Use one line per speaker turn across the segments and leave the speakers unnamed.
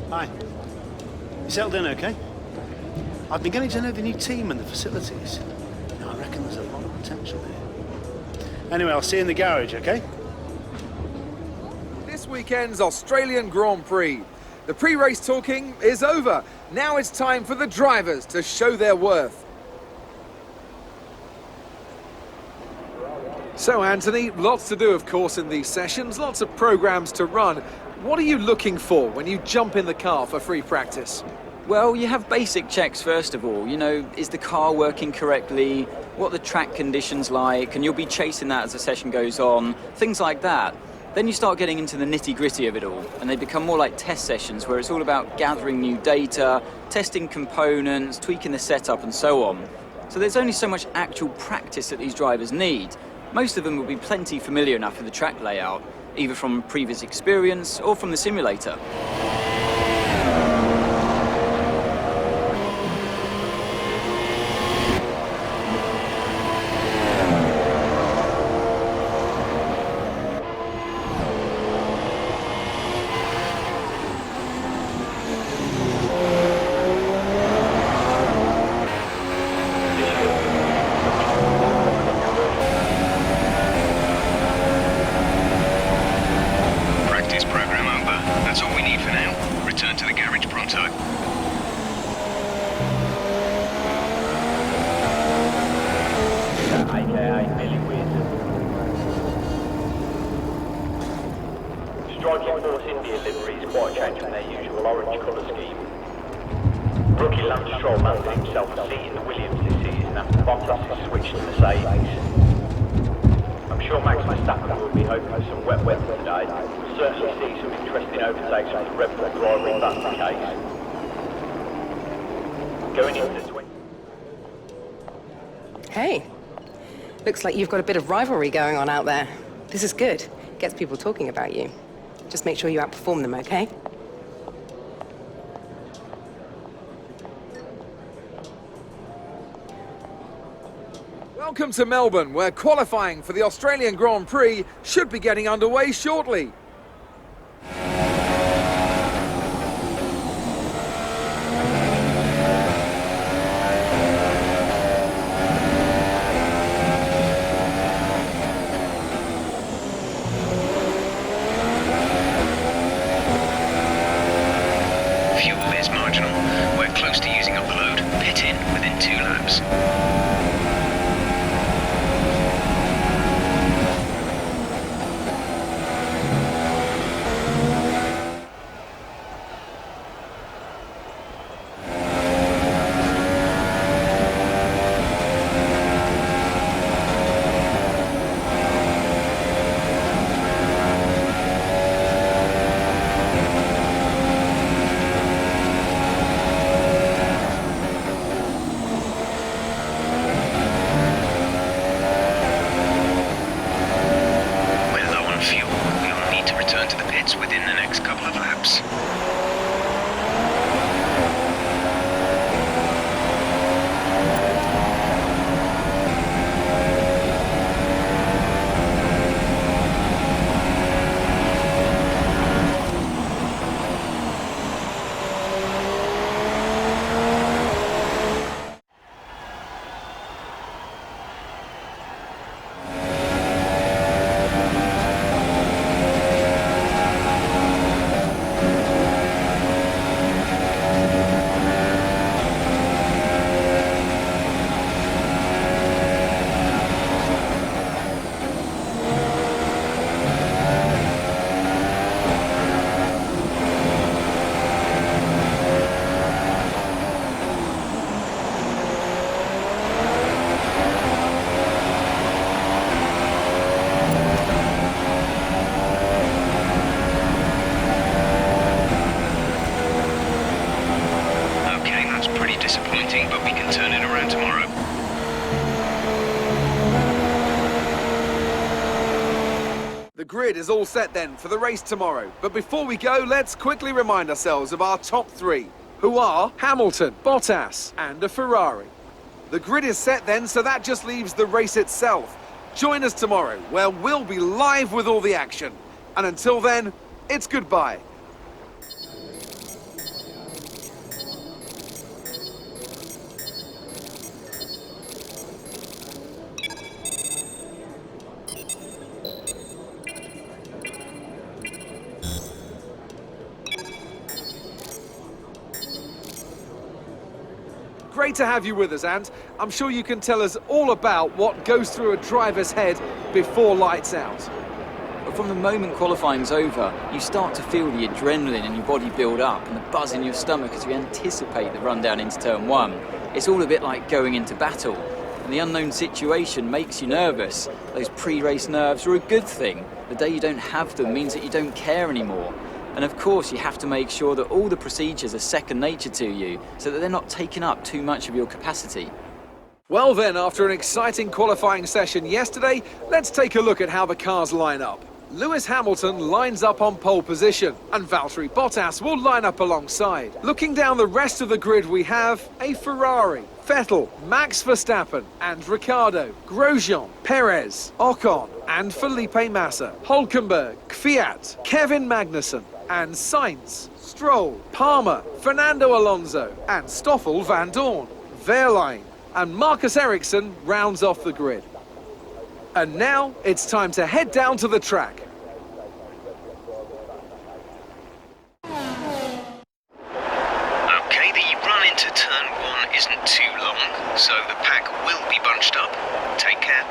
Hi. You settled in okay? I've been getting to know the new team and the facilities. Now, I reckon there's a lot of potential here. Anyway, I'll see you in the garage, okay?
This weekend's Australian Grand Prix. The pre-race talking is over. Now it's time for the drivers to show their worth. So, Anthony, lots to do, of course, in these sessions, lots of programs to run. What are you looking for when you jump in the car for free practice?
Well, you have basic checks first of all. You know, is the car working correctly? What are the track conditions like? And you'll be chasing that as the session goes on. Things like that. Then you start getting into the nitty-gritty of it all, and they become more like test sessions where it's all about gathering new data, testing components, tweaking the setup, and so on. So there's only so much actual practice that these drivers need. Most of them will be plenty familiar enough with the track layout, either from previous experience or from the simulator.
Striking Force India livery is quite a change from their usual orange colour scheme. Rookie Lance Stroll mounted himself a seat in the Williams this season after Bottas has switched to Mercedes. I'm sure Max Verstappen will be hoping for some wet weather today. We'll certainly see some interesting overtakes from the Red Bull driver if that's the case. Going into the 20...
Hey, looks like you've got a bit of rivalry going on out there. This is good. Gets people talking about you. Just make sure you outperform them, okay?
Welcome to Melbourne, where qualifying for the Australian Grand Prix should be getting underway shortly. The grid is all set then for the race tomorrow. But before we go, let's quickly remind ourselves of our top three, who are Hamilton, Bottas, and a Ferrari. The grid is set then, so that just leaves the race itself. Join us tomorrow, where we'll be live with all the action. And until then, it's goodbye. great to have you with us, and I'm sure you can tell us all about what goes through a driver's head before lights out.
But from the moment qualifying's over, you start to feel the adrenaline in your body build up and the buzz in your stomach as you anticipate the run down into turn 1. It's all a bit like going into battle, and the unknown situation makes you nervous. Those pre-race nerves are a good thing. The day you don't have them means that you don't care anymore. And of course, you have to make sure that all the procedures are second nature to you, so that they're not taking up too much of your capacity.
Well then, after an exciting qualifying session yesterday, let's take a look at how the cars line up. Lewis Hamilton lines up on pole position, and Valtteri Bottas will line up alongside. Looking down the rest of the grid, we have a Ferrari, Vettel, Max Verstappen, and Ricciardo, Grosjean, Perez, Ocon, and Felipe Massa, Hülkenberg, Kvyat, Kevin Magnussen, and Sainz, Stroll, Palmer, Fernando Alonso, and Stoffel van Dorn, Wehrlein, and Marcus Ericsson rounds off the grid. And now it's time to head down to the track.
Okay, the run into turn 1 isn't too long, so the pack will be bunched up. Take care.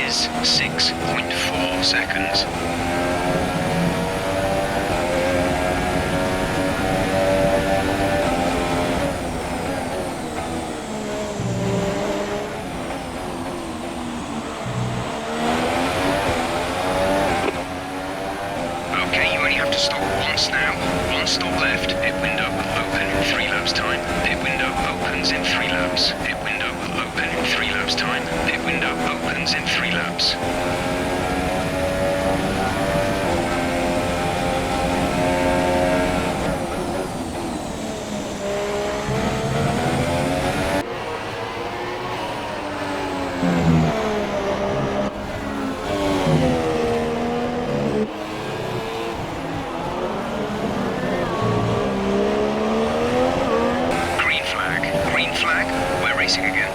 is 6.4 seconds. Okay, you only have to stop once now. One stop left. Pit window will open in 3 laps time. Pit window opens in 3 laps. Pit window will open in 3 laps time. Pit window opens in 3 laps. Green flag. Green flag. We're racing again.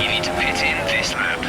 You need to pit in this lap.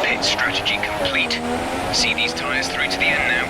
Pit strategy complete. See these tyres through to the end now.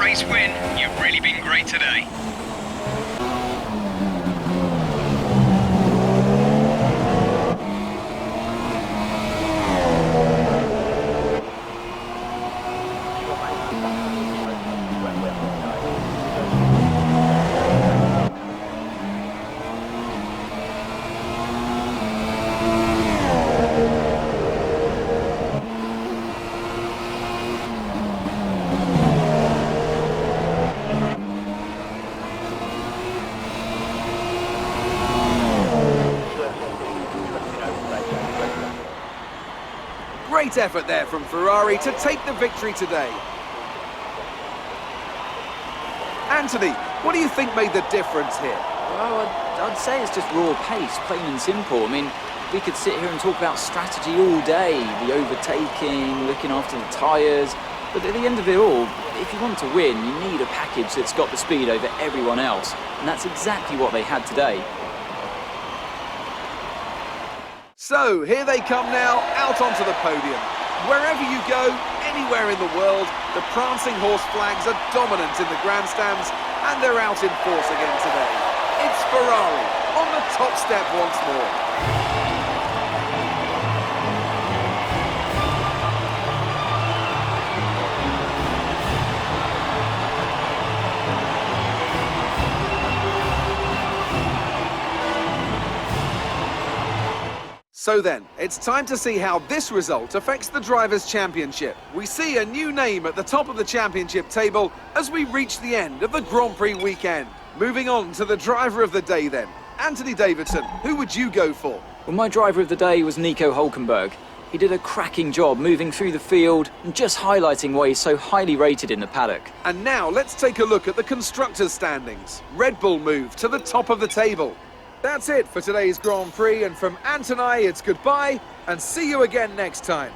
Nice win. You've really been great today.
Great effort there from Ferrari to take the victory today. Anthony, what do you think made the difference here?
Well, I'd say it's just raw pace, plain and simple. I mean, we could sit here and talk about strategy all day, the overtaking, looking after the tyres, but at the end of it all, if you want to win, you need a package that's got the speed over everyone else, and that's exactly what they had today.
So, here they come now, out onto the podium. Wherever you go, anywhere in the world, the prancing horse flags are dominant in the grandstands, and they're out in force again today. It's Ferrari, on the top step once more. So then, it's time to see how this result affects the Drivers' Championship. We see a new name at the top of the championship table as we reach the end of the Grand Prix weekend. Moving on to the driver of the day then. Anthony Davidson, who would you go for?
Well, my driver of the day was Nico Hülkenberg. He did a cracking job moving through the field and just highlighting why he's so highly rated in the paddock.
And now let's take a look at the constructors' standings. Red Bull move to the top of the table. That's it for today's Grand Prix, and from Ant and I, it's goodbye, and see you again next time.